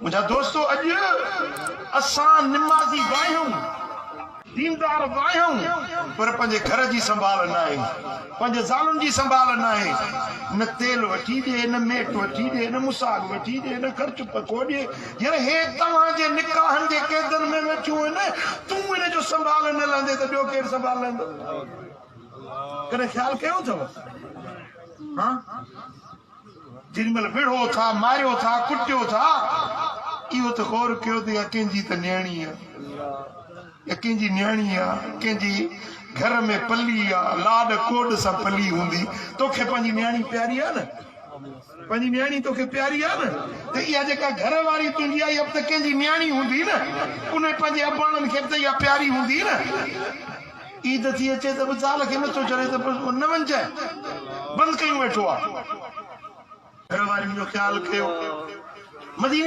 मुझा दोस्तों अज असां निमाज़ी वायूं दीनदार वायूं पर पंहिंजे घर जी संभाल न आहे पंहिंजे ज़ालुनि जी संभाल न आहे न तेल वठी ॾे न मेट वठी ॾे न मुसाग वठी ॾे न ख़र्च पको ॾे यार हे तव्हांजे निकाहनि जे कैदनि में वेठियूं आहिनि तूं इन जो संभाल न लहंदे त ॿियो केरु संभाल लहंदो कॾहिं ख़्यालु कयो अथव हाँ जेॾीमहिल विढ़ो था मारियो था कुटियो था इहो त गौर कयो त कंहिंजी त न्याणी आहे कंहिंजी न्याणी आहे कंहिंजी घर में पली आहे लाड कोड सां पली हूंदी तोखे पंहिंजी न्याणी प्यारी आहे न पंहिंजी न्याणी तोखे प्यारी आहे न त इहा जेका घर वारी तुंहिंजी आहे त कंहिंजी न्याणी हूंदी न उन पंहिंजे अबाणनि खे त इहा प्यारी हूंदी न ईद थी अचे त बि ज़ाल खे नथो चढ़े त न वञजाए बंदि कयूं वेठो आहे घर वारी जो ख्याल कयो मदीने